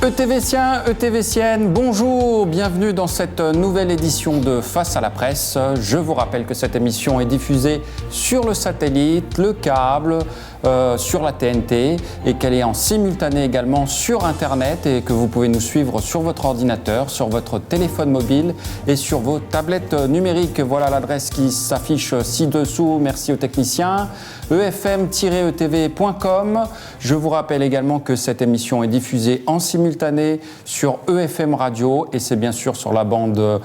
ETVciens, ETVciennes, bonjour, bienvenue dans cette nouvelle édition de Face à la presse. Je vous rappelle que cette émission est diffusée sur le satellite, le câble, sur la TNT et qu'elle est en simultané également sur Internet et que vous pouvez nous suivre sur votre ordinateur, sur votre téléphone mobile et sur vos tablettes numériques. Voilà l'adresse qui s'affiche ci-dessous. Merci aux techniciens. efm-etv.com. Je vous rappelle également que cette émission est diffusée en simultané sur EFM Radio et c'est bien sûr sur la bande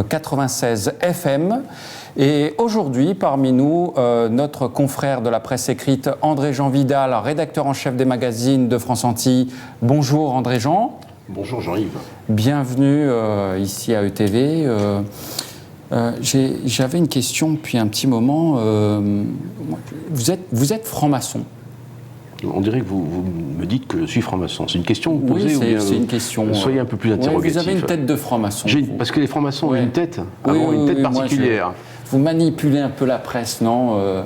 96 FM. Et aujourd'hui, parmi nous, notre confrère de la presse écrite, André-Jean Vidal, rédacteur en chef des magazines de France Antilles. Bonjour André-Jean. Bonjour Jean-Yves. Bienvenue ici à ETV. J'avais une question depuis un petit moment. Vous êtes franc-maçon? On dirait que vous me dites que je suis franc-maçon. C'est une question que vous posez? Oui, c'est une question. Soyez un peu plus interrogatif. Vous avez une tête de franc-maçon. Parce que les francs-maçons ont une tête, une tête particulière. Vous manipulez un peu la presse, non?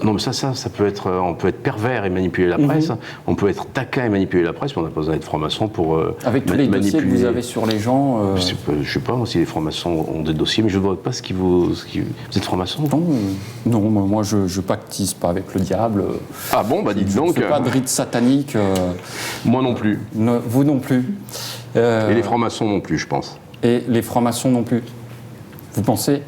Non, mais ça peut être. On peut être pervers et manipuler la presse. On peut être taquin et manipuler la presse, mais on n'a pas besoin d'être franc-maçon pour avec tous les dossiers que vous avez sur les gens. Je sais pas si les francs-maçons ont des dossiers, mais je ne vois pas ce qui vous. Vous êtes franc-maçon? Non, moi je pactise pas avec le diable. Ah bon, bah dites donc. Je ne fais pas de rite satanique. Moi non plus. Vous non plus. Et les francs-maçons non plus, je pense. Et les francs-maçons non plus. Vous pensez?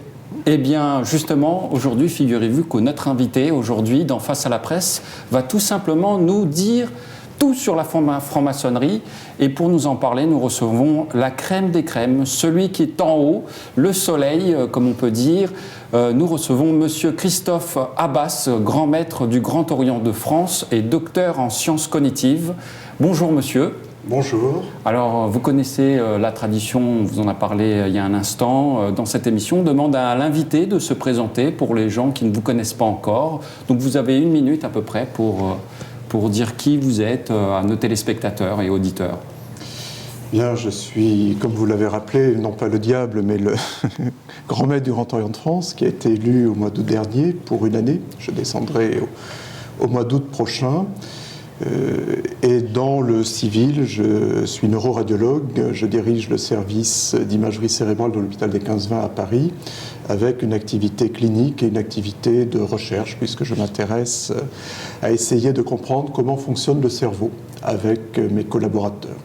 Eh bien, justement, aujourd'hui, figurez-vous que notre invité, aujourd'hui, dans Face à la presse, va tout simplement nous dire tout sur la franc-maçonnerie. Et pour nous en parler, nous recevons la crème des crèmes, celui qui est en haut, le soleil, comme on peut dire. Nous recevons Monsieur Christophe Abbas, grand maître du Grand Orient de France et docteur en sciences cognitives. Bonjour, monsieur. Bonjour. Alors, vous connaissez la tradition, on vous en a parlé il y a un instant. Dans cette émission, on demande à l'invité de se présenter pour les gens qui ne vous connaissent pas encore. Donc, vous avez 1 minute à peu près pour dire qui vous êtes à nos téléspectateurs et auditeurs. Bien, je suis, comme vous l'avez rappelé, non pas le diable, mais le grand maître du Grand Orient de France, qui a été élu au mois d'août dernier pour 1 année. Je descendrai au mois d'août prochain. Et dans le civil, je suis neuroradiologue, je dirige le service d'imagerie cérébrale de l'hôpital des 15-20 à Paris, avec une activité clinique et une activité de recherche, puisque je m'intéresse à essayer de comprendre comment fonctionne le cerveau avec mes collaborateurs.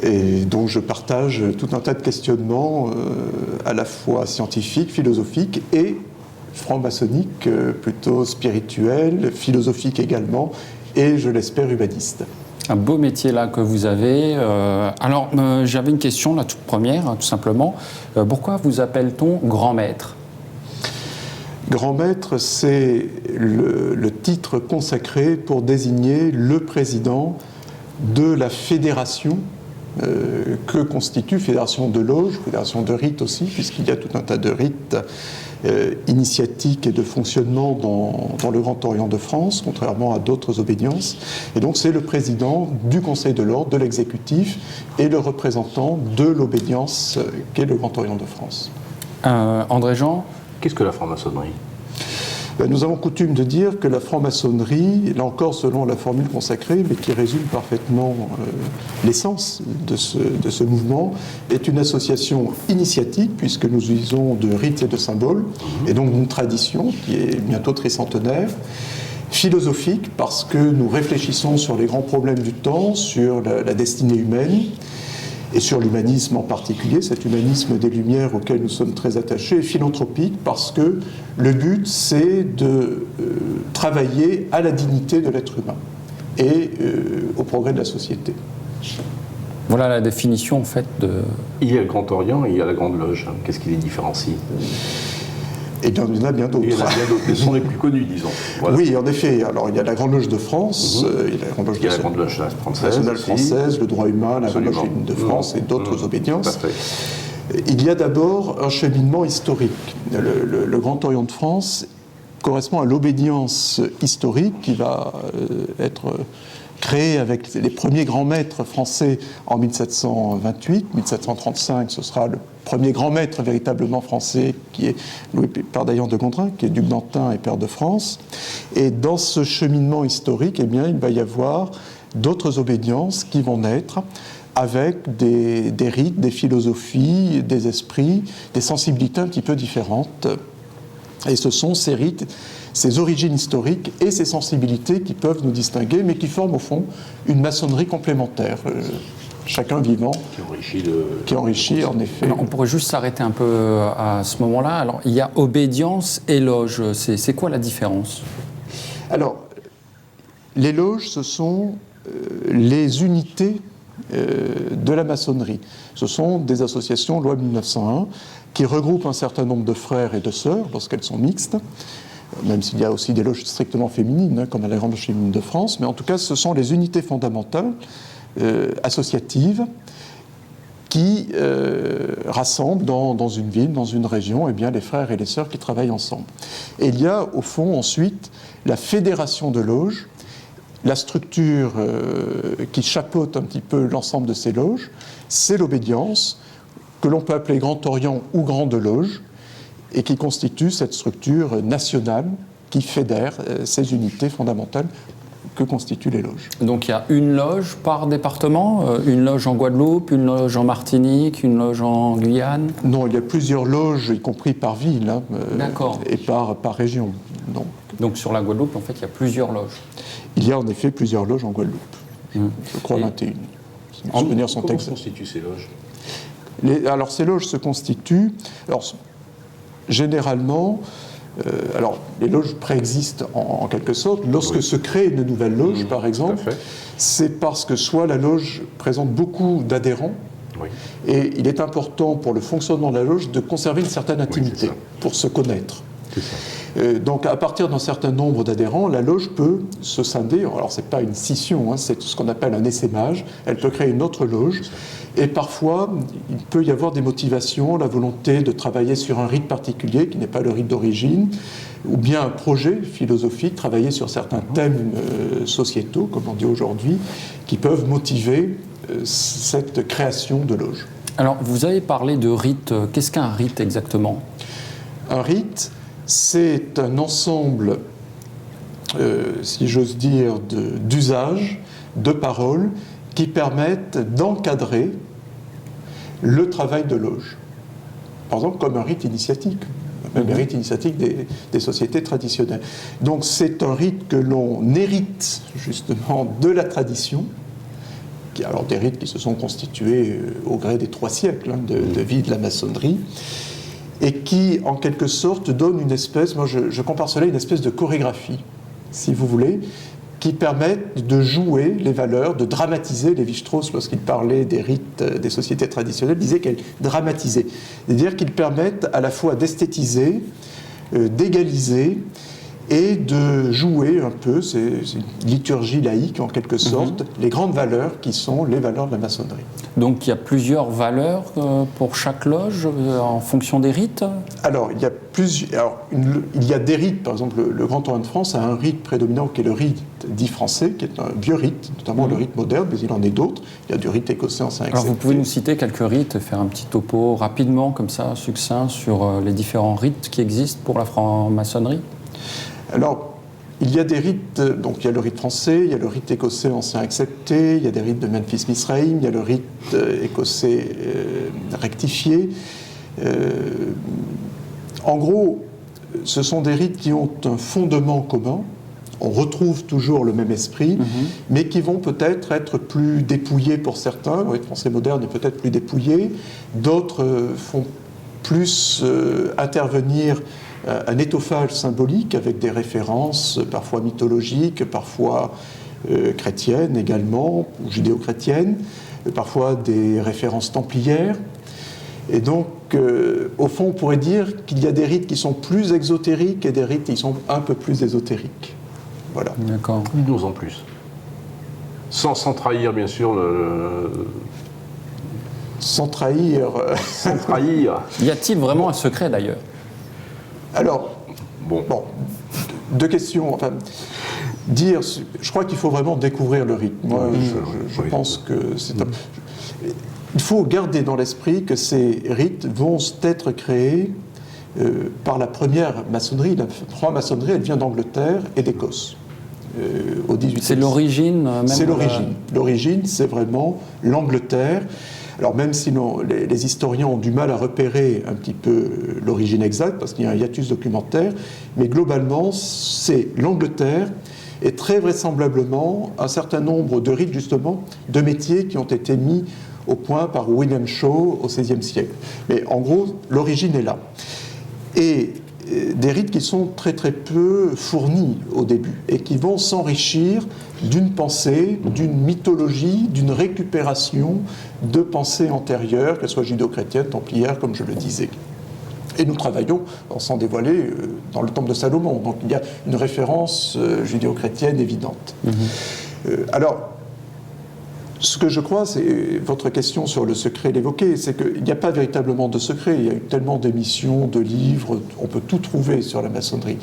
Et donc je partage tout un tas de questionnements à la fois scientifiques, philosophiques et franc-maçonniques, plutôt spirituels, philosophiques également, et je l'espère humaniste. Un beau métier là que vous avez. Alors j'avais une question, la toute première, tout simplement. Pourquoi vous appelle-t-on grand maître? Grand maître, c'est le titre consacré pour désigner le président de la fédération que constitue fédération de loges, fédération de rites aussi, puisqu'il y a tout un tas de rites initiatiques et de fonctionnement dans le Grand Orient de France, contrairement à d'autres obédiences. Et donc c'est le président du Conseil de l'Ordre, de l'exécutif, et le représentant de l'obédience qu'est le Grand Orient de France. André-Jean? Qu'est-ce que la franc-maçonnerie? Nous avons coutume de dire que la franc-maçonnerie, là encore selon la formule consacrée, mais qui résume parfaitement l'essence de ce mouvement, est une association initiatique, puisque nous usons de rites et de symboles, et donc d'une tradition qui est bientôt tricentenaire, philosophique, parce que nous réfléchissons sur les grands problèmes du temps, sur la destinée humaine, et sur l'humanisme en particulier, cet humanisme des Lumières auquel nous sommes très attachés, et philanthropique parce que le but c'est de travailler à la dignité de l'être humain et au progrès de la société. Voilà la définition en fait de... Il y a le Grand Orient et il y a la Grande Loge. Qu'est-ce qui les différencie? Et bien, il y en a bien d'autres. Il y en a bien d'autres, mais ce sont les plus connus, disons. Voilà. Oui, en effet. Alors, il y a la Grande Loge de France, il y a la Grande Loge, Grande Loge nationale française, le droit humain, la Grande Loge de France et d'autres obédiences. Il y a d'abord un cheminement historique. Le Grand Orient de France correspond à l'obédience historique qui va être créée avec les premiers grands maîtres français en 1728. 1735, ce sera le premier grand maître véritablement français qui est Louis Pardaillan de Gondrin, qui est duc d'Antin et pair de France. Et dans ce cheminement historique, eh bien, il va y avoir d'autres obédiences qui vont naître avec des rites, des philosophies, des esprits, des sensibilités un petit peu différentes. Et ce sont ces rites, ces origines historiques et ces sensibilités qui peuvent nous distinguer, mais qui forment au fond une maçonnerie complémentaire. Chacun vivant, qui enrichit en effet. Alors, on pourrait juste s'arrêter un peu à ce moment-là. Alors, il y a obédience et loge. C'est quoi la différence? Alors, les loges, ce sont les unités de la maçonnerie. Ce sont des associations, loi 1901, qui regroupent un certain nombre de frères et de sœurs lorsqu'elles sont mixtes, même s'il y a aussi des loges strictement féminines, comme à la Grande Loge féminine de France, mais en tout cas, ce sont les unités fondamentales associatives qui rassemblent dans une ville, dans une région, eh bien, les frères et les sœurs qui travaillent ensemble. Et il y a au fond ensuite la fédération de loges, la structure qui chapeaute un petit peu l'ensemble de ces loges, c'est l'obédience, que l'on peut appeler Grand Orient ou Grande Loge, et qui constitue cette structure nationale qui fédère ces unités fondamentales que constituent les loges. Donc il y a une loge par département, une loge en Guadeloupe, une loge en Martinique, une loge en Guyane? Non, il y a plusieurs loges, y compris par ville, et par région. Donc sur la Guadeloupe, en fait, il y a plusieurs loges. Il y a en effet plusieurs loges en Guadeloupe. Je crois 21. Comment se constituent ces loges? Alors ces loges se constituent, généralement, les loges préexistent en quelque sorte. Lorsque se crée une nouvelle loge, par exemple, c'est parce que soit la loge présente beaucoup d'adhérents, et il est important pour le fonctionnement de la loge de conserver une certaine intimité pour se connaître. Donc à partir d'un certain nombre d'adhérents, la loge peut se scinder. Alors c'est pas une scission, c'est ce qu'on appelle un essaimage. Elle peut créer une autre loge. Et parfois, il peut y avoir des motivations, la volonté de travailler sur un rite particulier qui n'est pas le rite d'origine, ou bien un projet philosophique, travailler sur certains thèmes sociétaux, comme on dit aujourd'hui, qui peuvent motiver cette création de loge. Alors, vous avez parlé de rite. Qu'est-ce qu'un rite exactement? Un rite, c'est un ensemble, si j'ose dire, d'usages, de paroles, qui permettent d'encadrer le travail de loge. Par exemple, comme un rite initiatique, même les rites initiatiques des sociétés traditionnelles. Donc c'est un rite que l'on hérite justement de la tradition, alors des rites qui se sont constitués au gré des 3 siècles de vie de la maçonnerie, et qui, en quelque sorte, donne une espèce, moi je compare cela à une espèce de chorégraphie, si vous voulez, qui permettent de jouer les valeurs, de dramatiser. Lévi-Strauss, lorsqu'il parlait des rites des sociétés traditionnelles, disait qu'elles dramatisaient. C'est-à-dire qu'ils permettent à la fois d'esthétiser, d'égaliser et de jouer un peu, c'est une liturgie laïque en quelque sorte, les grandes valeurs qui sont les valeurs de la maçonnerie. Donc il y a plusieurs valeurs pour chaque loge en fonction des rites? Alors, il y a des rites, par exemple le Grand Orient de France a un rite prédominant qui est le rite dit français, qui est un vieux rite, notamment le rite moderne, mais il en est d'autres. Il y a du rite écossais ancien accepté. Alors vous pouvez nous citer quelques rites, faire un petit topo rapidement, comme ça, succinct, sur les différents rites qui existent pour la franc-maçonnerie? Alors, il y a des rites, donc il y a le rite français, il y a le rite écossais ancien accepté, il y a des rites de Memphis-Misraïm, il y a le rite écossais rectifié. En gros, ce sont des rites qui ont un fondement commun. On retrouve toujours le même esprit, mais qui vont peut-être être plus dépouillés pour certains. Le rite français moderne est peut-être plus dépouillé. D'autres font plus intervenir un étoffage symbolique avec des références parfois mythologiques, parfois chrétiennes également, ou judéo-chrétiennes, parfois des références templières. Et donc, au fond, on pourrait dire qu'il y a des rites qui sont plus exotériques et des rites qui sont un peu plus ésotériques. Voilà. D'accord. Dites-nous en plus. Sans trahir, bien sûr, Sans trahir... Sans trahir. Y a-t-il vraiment un secret, d'ailleurs? Alors, bon, 2 questions. Enfin, je crois qu'il faut vraiment découvrir le rite. Moi, je pense que c'est... Il faut garder dans l'esprit que ces rites vont être créés par la première maçonnerie. La franc-maçonnerie, elle vient d'Angleterre et d'Écosse. au XVIIIe siècle. C'est l'origine même. C'est l'origine. L'origine, c'est vraiment l'Angleterre. Alors même si les historiens ont du mal à repérer un petit peu l'origine exacte, parce qu'il y a un hiatus documentaire, mais globalement, c'est l'Angleterre et très vraisemblablement un certain nombre de rites, justement, de métiers qui ont été mis au point par William Shaw au XVIe siècle. Mais en gros, l'origine est là. Et des rites qui sont très très peu fournis au début et qui vont s'enrichir d'une pensée, d'une mythologie, d'une récupération de pensées antérieures, qu'elles soient judéo-chrétiennes, templières, comme je le disais. Et nous travaillons, sans dévoiler, dans le temple de Salomon. Donc il y a une référence judéo-chrétienne évidente. Alors, ce que je crois, c'est votre question sur le secret l'évoquait, c'est qu'il n'y a pas véritablement de secret. Il y a eu tellement d'émissions, de livres, on peut tout trouver sur la maçonnerie.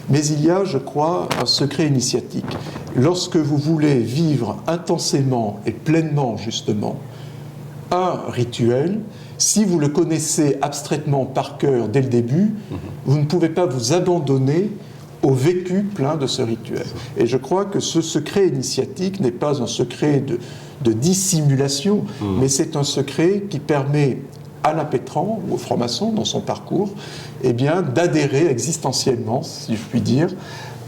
Mais il y a, je crois, un secret initiatique. Lorsque vous voulez vivre intensément et pleinement, justement, un rituel, si vous le connaissez abstraitement par cœur dès le début, vous ne pouvez pas vous abandonner au vécu plein de ce rituel. Et je crois que ce secret initiatique n'est pas un secret de dissimulation, mais c'est un secret qui permet à l'impétrant ou au franc-maçon dans son parcours, eh bien, d'adhérer existentiellement, si je puis dire,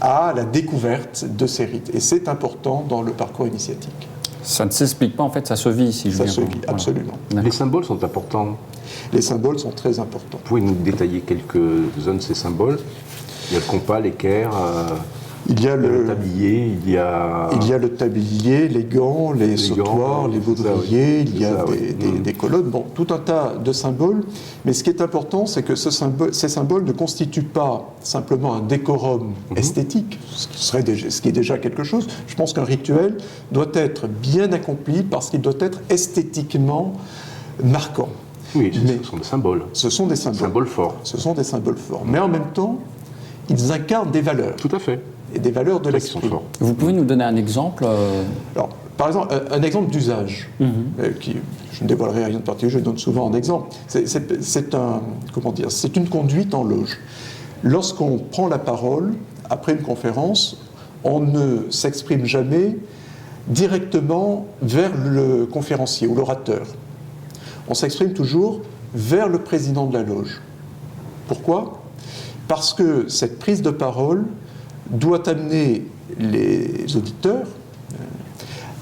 à la découverte de ces rites. Et c'est important dans le parcours initiatique. Ça ne s'explique pas, en fait, ça se vit, si je veux dire. Ça se vit, absolument. Les symboles sont importants. Les symboles sont très importants. Vous pouvez nous détailler quelques-uns de ces symboles? Il y a le compas, l'équerre, il y a le tablier, il y a le tablier, les gants, les sautoirs, les baudriers, il y a des colonnes, bon, tout un tas de symboles. Mais ce qui est important, c'est que ces symboles ne constituent pas simplement un décorum esthétique, ce qui est déjà quelque chose. Je pense qu'un rituel doit être bien accompli parce qu'il doit être esthétiquement marquant. Oui, ce sont des symboles. Ce sont des symboles. Symboles forts. Ce sont des symboles forts. Mais en même temps, ils incarnent des valeurs. Tout à fait. Et des valeurs de l'esprit. Vous pouvez nous donner un exemple Alors, par exemple, un exemple d'usage, qui, je ne dévoilerai rien de particulier, je donne souvent un exemple. C'est une conduite en loge. Lorsqu'on prend la parole, après une conférence, on ne s'exprime jamais directement vers le conférencier ou l'orateur. On s'exprime toujours vers le président de la loge. Pourquoi ? Parce que cette prise de parole doit amener les auditeurs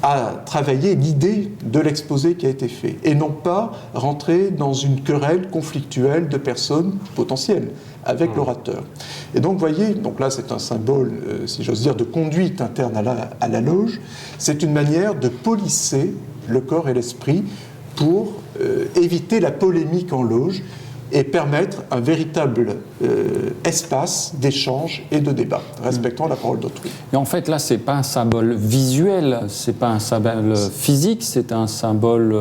à travailler l'idée de l'exposé qui a été fait et non pas rentrer dans une querelle conflictuelle de personnes potentielles avec l'orateur. Et donc, vous voyez, donc là c'est un symbole, si j'ose dire, de conduite interne à la loge. C'est une manière de polisser le corps et l'esprit pour éviter la polémique en loge et permettre un véritable espace d'échange et de débat, respectant la parole d'autrui. Et en fait, là, ce n'est pas un symbole visuel, ce n'est pas un symbole physique, c'est un symbole...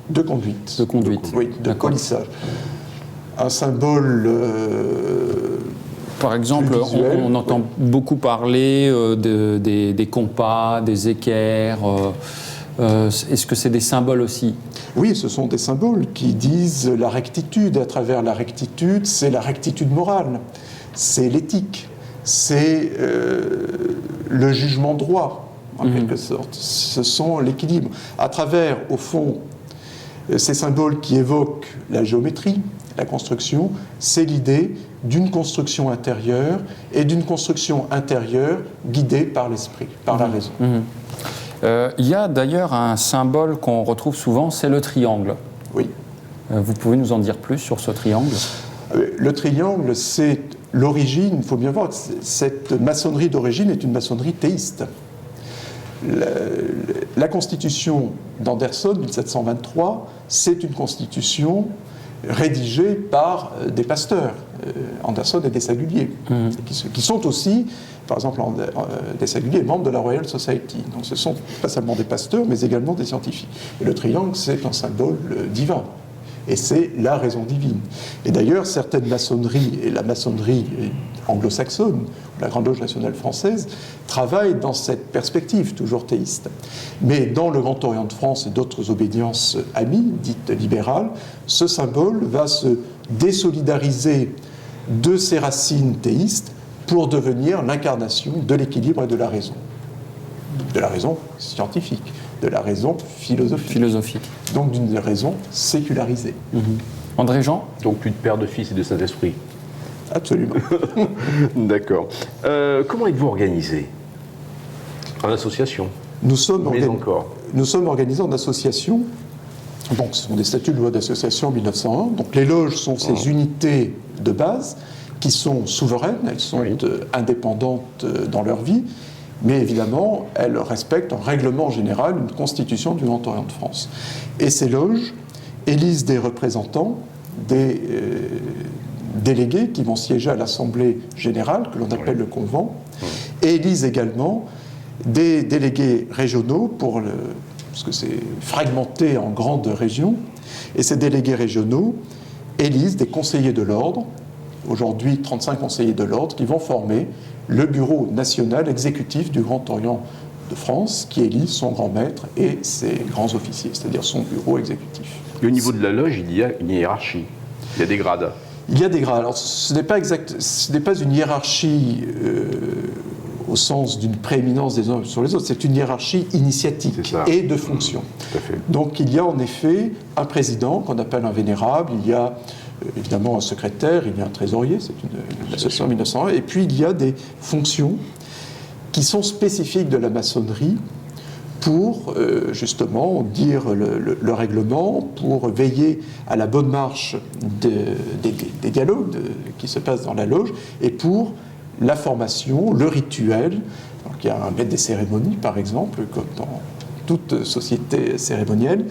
de conduite. De conduite. Oui, de polissage. Un symbole... Par exemple, on entend beaucoup parler des compas, des équerres... est-ce que c'est des symboles aussi ? Oui, ce sont des symboles qui disent la rectitude. Et à travers la rectitude, c'est la rectitude morale, c'est l'éthique, c'est le jugement droit, en quelque sorte. Ce sont l'équilibre. À travers, au fond, ces symboles qui évoquent la géométrie, la construction, c'est l'idée d'une construction intérieure et d'une construction intérieure guidée par l'esprit, par la raison. Il y a d'ailleurs un symbole qu'on retrouve souvent, c'est le triangle. Oui. Vous pouvez nous en dire plus sur ce triangle ? Le triangle, c'est l'origine, il faut bien voir, cette maçonnerie d'origine est une maçonnerie théiste. La constitution d'Anderson, 1723, c'est une constitution rédigée par des pasteurs, Anderson et Desaguliers, qui sont aussi, par exemple, Desaguliers est membre de la Royal Society. Donc ce sont pas seulement des pasteurs, mais également des scientifiques. Et le triangle, c'est un symbole divin. Et c'est la raison divine. Et d'ailleurs, certaines maçonneries, et la maçonnerie anglo-saxonne, la Grande Loge nationale française, travaillent dans cette perspective, toujours théiste. Mais dans le Grand Orient de France et d'autres obédiences amies, dites libérales, ce symbole va se désolidariser de ses racines théistes pour devenir l'incarnation de l'équilibre et de la raison. de la raison scientifique, de la raison philosophique. Donc d'une raison sécularisée. André Jean? Donc plus de Père, de Fils et de Saint-Esprit. Absolument. D'accord. Comment êtes-vous organisé? En association? Nous sommes organisés en association. Donc, ce sont des statuts de loi d'association en 1901. Donc, les loges sont ces unités de base qui sont souveraines, elles sont indépendantes dans leur vie, mais évidemment, elles respectent en règlement général une constitution du Grand Orient de France. Et ces loges élisent des représentants, des délégués qui vont siéger à l'Assemblée générale, que l'on appelle le convent, et élisent également des délégués régionaux, parce que c'est fragmenté en grandes régions, et ces délégués régionaux élisent des conseillers de l'ordre, aujourd'hui 35 conseillers de l'ordre, qui vont former le bureau national exécutif du Grand Orient de France, qui élit son grand maître et ses grands officiers, c'est-à-dire son bureau exécutif. Et au niveau de la loge, il y a une hiérarchie, il y a des grades. Il y a des grades. Alors, ce n'est pas une hiérarchie au sens d'une prééminence des uns sur les autres, c'est une hiérarchie initiatique et de fonction. Tout à fait. Donc il y a en effet un président qu'on appelle un vénérable, il y a évidemment un secrétaire, il y a un trésorier, c'est une association en 1901, et puis il y a des fonctions qui sont spécifiques de la maçonnerie pour justement dire le règlement, pour veiller à la bonne marche des dialogues qui se passent dans la loge, et pour la formation, le rituel. Donc, il y a un maître des cérémonies, par exemple, comme dans toute société cérémonielle,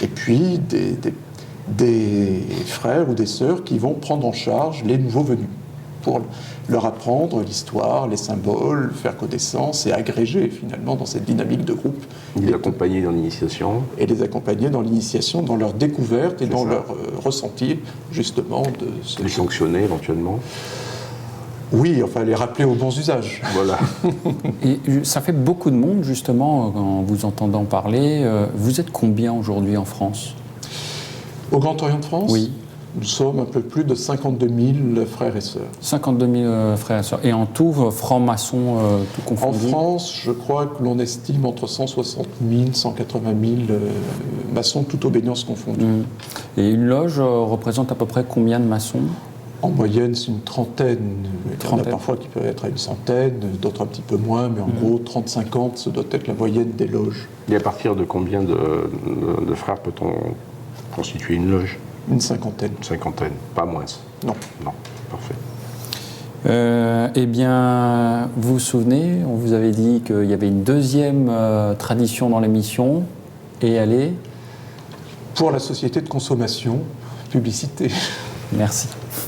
et puis des frères ou des sœurs qui vont prendre en charge les nouveaux venus pour leur apprendre l'histoire, les symboles, faire connaissance et agréger finalement dans cette dynamique de groupe. Les accompagner dans l'initiation. Et les accompagner dans l'initiation, dans leur découverte et dans leur ressenti justement de ce... Les sanctionner éventuellement. Oui, enfin les rappeler aux bons usages. Voilà. Et ça fait beaucoup de monde justement en vous entendant parler. Vous êtes combien aujourd'hui en France? Au Grand Orient de France? Oui. Nous sommes un peu plus de 52 000 frères et sœurs. 52 000 frères et sœurs. Et en tout, francs-maçons, tout confondu? En France, je crois que l'on estime entre 160 000 180 000 maçons, toute obédience confondue. Et une loge représente à peu près combien de maçons? En moyenne, c'est une trentaine. Il y en a parfois qui peuvent être à une centaine, d'autres un petit peu moins, mais en gros, 30-50, ce doit être la moyenne des loges. Et à partir de combien de frères peut-on constituer une loge? Une cinquantaine. Une cinquantaine, pas moins. Non. Non, parfait. Eh bien, vous vous souvenez, on vous avait dit qu'il y avait une deuxième tradition dans l'émission, et elle est? Pour la société de consommation, publicité. Merci.